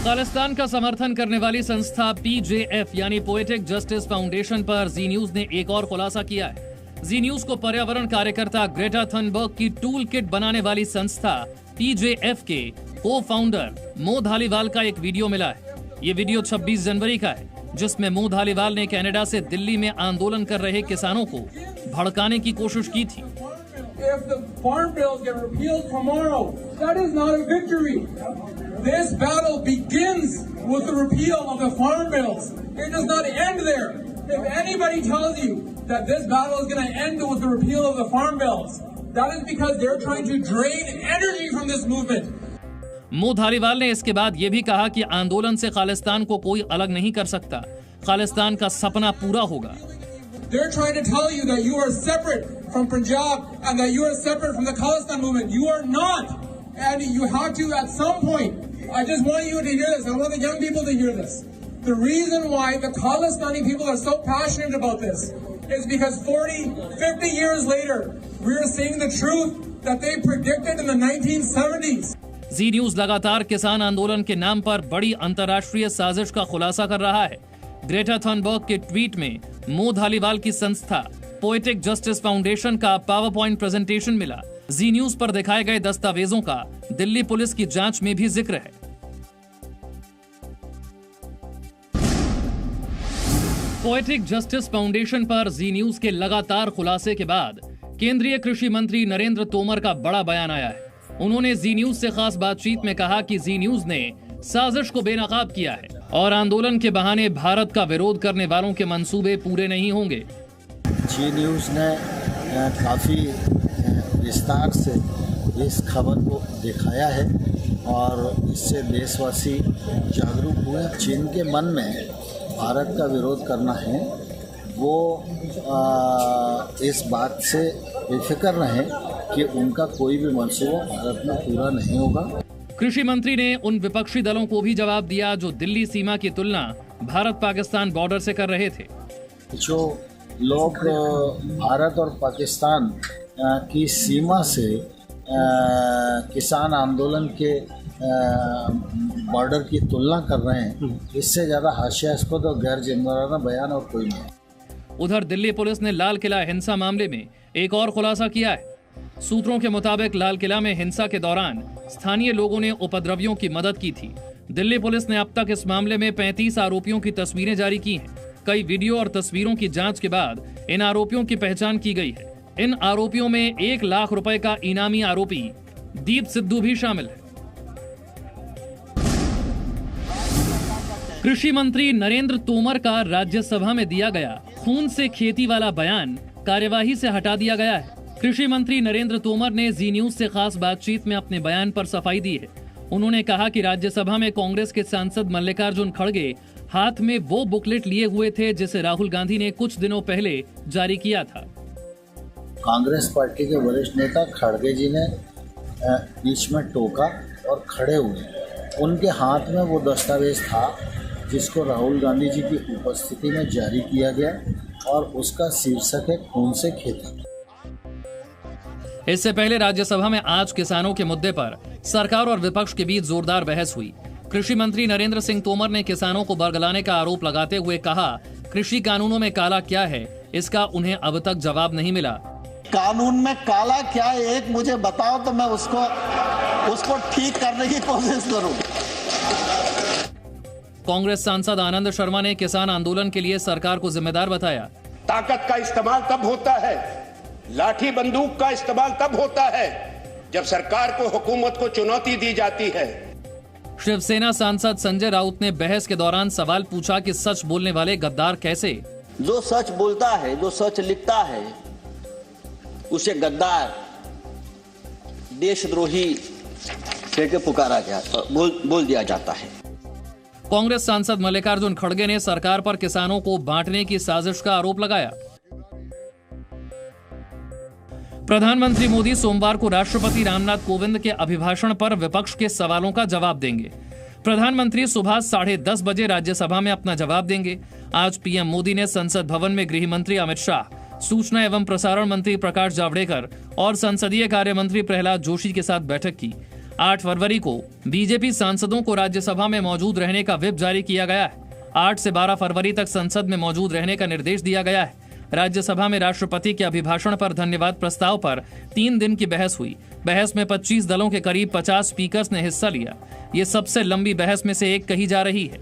खालिस्तान का समर्थन करने वाली संस्था PJF यानी पोएटिक जस्टिस फाउंडेशन पर जी न्यूज ने एक और खुलासा किया है। जी न्यूज को पर्यावरण कार्यकर्ता ग्रेटा थनबर्ग की टूल किट बनाने वाली संस्था PJF के को फाउंडर मो धालीवाल का एक वीडियो मिला है। ये वीडियो 26 जनवरी का है, जिसमें मो धालीवाल ने कनाडा से दिल्ली में आंदोलन कर रहे किसानों को भड़काने की कोशिश की थी। If the farm bills get repealed tomorrow, that is not a victory. This battle begins with the repeal of the farm bills. It does not end there. If anybody tells you that this battle is going to end with the repeal of the farm bills, that is because they're trying to drain energy from this movement. मो धालीवाल ने इसके बाद ये भी कहा कि आंदोलन से खालिस्तान को कोई अलग नहीं कर सकता, खालिस्तान का सपना पूरा होगा। They're trying to tell you that you are separate from Punjab and that you are separate from the Khalistan movement. You are not, and you have to at some point. I just want you to hear this. I want the young people to hear this. The reason why the Khalistani people are so passionate about this is because 40, 50 years later, we are seeing the truth that they predicted in the 1970s. Zee news लगातार किसान आंदोलन के नाम पर बड़ी अंतर्राष्ट्रीय साजिश का खुलासा कर रहा है। ग्रेटा थनबर्ग के ट्वीट में मो धालीवाल की संस्था पोएटिक जस्टिस फाउंडेशन का पावर पॉइंट प्रेजेंटेशन मिला। जी न्यूज पर दिखाए गए दस्तावेजों का दिल्ली पुलिस की जांच में भी जिक्र है। पोएटिक जस्टिस फाउंडेशन पर जी न्यूज के लगातार खुलासे के बाद केंद्रीय कृषि मंत्री नरेंद्र तोमर का बड़ा बयान आया है। उन्होंने जी न्यूज से खास बातचीत में कहा कि जी न्यूज ने साजिश को बेनकाब किया है और आंदोलन के बहाने भारत का विरोध करने वालों के मंसूबे पूरे नहीं होंगे। जी न्यूज ने काफ़ी विस्तार से इस खबर को दिखाया है और इससे देशवासी जागरूक हुए। जिनके मन में भारत का विरोध करना है वो इस बात से बेफिक्र रहें कि उनका कोई भी मंसूबा भारत में पूरा नहीं होगा। कृषि मंत्री ने उन विपक्षी दलों को भी जवाब दिया जो दिल्ली सीमा की तुलना भारत पाकिस्तान बॉर्डर से कर रहे थे। जो लोग भारत और पाकिस्तान की सीमा से किसान आंदोलन के बॉर्डर की तुलना कर रहे हैं, इससे ज़्यादा हास्यास्पद और गैर जिम्मेदाराना बयान और कोई नहीं। उधर दिल्ली पुलिस ने लाल किला हिंसा मामले में एक और खुलासा किया है। सूत्रों के मुताबिक लाल किला में हिंसा के दौरान स्थानीय लोगों ने उपद्रवियों की मदद की थी। दिल्ली पुलिस ने अब तक इस मामले में 35 आरोपियों की तस्वीरें जारी की हैं। कई वीडियो और तस्वीरों की जांच के बाद इन आरोपियों की पहचान की गई है। इन आरोपियों में 1 लाख रुपए का इनामी आरोपी दीप सिद्धू भी शामिल है। कृषि मंत्री नरेंद्र तोमर का राज्यसभा में दिया गया खून से खेती वाला बयान कार्यवाही से हटा दिया गया है। कृषि मंत्री नरेंद्र तोमर ने जी न्यूज से खास बातचीत में अपने बयान पर सफाई दी है। उन्होंने कहा कि राज्यसभा में कांग्रेस के सांसद मल्लिकार्जुन खड़गे हाथ में वो बुकलेट लिए हुए थे जिसे राहुल गांधी ने कुछ दिनों पहले जारी किया था। कांग्रेस पार्टी के वरिष्ठ नेता खड़गे जी ने बीच में टोका और खड़े हुए। उनके हाथ में वो दस्तावेज था जिसको राहुल गांधी जी की उपस्थिति में जारी किया गया और उसका शीर्षक है खून से खेती। इससे पहले राज्यसभा में आज किसानों के मुद्दे पर सरकार और विपक्ष के बीच जोरदार बहस हुई। कृषि मंत्री नरेंद्र सिंह तोमर ने किसानों को बरगलाने का आरोप लगाते हुए कहा, कृषि कानूनों में काला क्या है, इसका उन्हें अब तक जवाब नहीं मिला। कानून में काला क्या है, एक मुझे बताओ तो मैं उसको ठीक करने की कोशिश करूं। कांग्रेस सांसद आनंद शर्मा ने किसान आंदोलन के लिए सरकार को जिम्मेदार बताया। ताकत का इस्तेमाल तब होता है, लाठी बंदूक का इस्तेमाल तब होता है जब सरकार को, हुकूमत को चुनौती दी जाती है। शिवसेना सांसद संजय राउत ने बहस के दौरान सवाल पूछा कि सच बोलने वाले गद्दार कैसे? जो सच बोलता है, जो सच लिखता है, उसे गद्दार, देशद्रोही कहकर पुकारा जाता, बोल दिया जाता है। कांग्रेस सांसद मल्लिकार्जुन खड़गे ने सरकार पर किसानों को बांटने की साजिश का आरोप लगाया। प्रधानमंत्री मोदी सोमवार को राष्ट्रपति रामनाथ कोविंद के अभिभाषण पर विपक्ष के सवालों का जवाब देंगे। प्रधानमंत्री सुबह 10:30 बजे राज्यसभा में अपना जवाब देंगे। आज पीएम मोदी ने संसद भवन में गृह मंत्री अमित शाह, सूचना एवं प्रसारण मंत्री प्रकाश जावड़ेकर और संसदीय कार्य मंत्री प्रहलाद जोशी के साथ बैठक की। 8 फरवरी को बीजेपी सांसदों को राज्यसभा में मौजूद रहने का व्हिप जारी किया गया है। 8 से 12 फरवरी तक संसद में मौजूद रहने का निर्देश दिया गया है। राज्यसभा में राष्ट्रपति के अभिभाषण पर धन्यवाद प्रस्ताव पर 3 दिन की बहस हुई। बहस में 25 दलों के करीब 50 स्पीकर्स ने हिस्सा लिया। ये सबसे लंबी बहस में से एक कही जा रही है,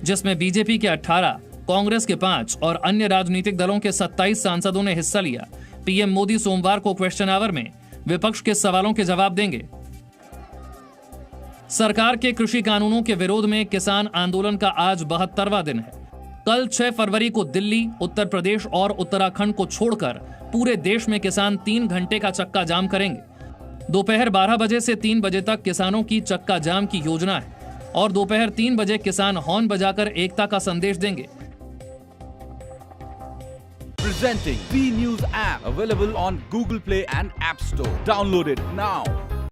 जिसमें बीजेपी के 18, कांग्रेस के 5 और अन्य राजनीतिक दलों के 27 सांसदों ने हिस्सा लिया। पीएम मोदी सोमवार को क्वेश्चन आवर में विपक्ष के सवालों के जवाब देंगे। सरकार के कृषि कानूनों के विरोध में किसान आंदोलन का आज 72वां दिन है। कल 6 फरवरी को दिल्ली, उत्तर प्रदेश और उत्तराखंड को छोड़कर पूरे देश में किसान 3 घंटे का चक्का जाम करेंगे। दोपहर 12 बजे से 3 बजे तक किसानों की चक्का जाम की योजना है और दोपहर 3 बजे किसान हॉर्न बजाकर एकता का संदेश देंगे। Presenting B News app, available on Google Play and App Store. Download it now.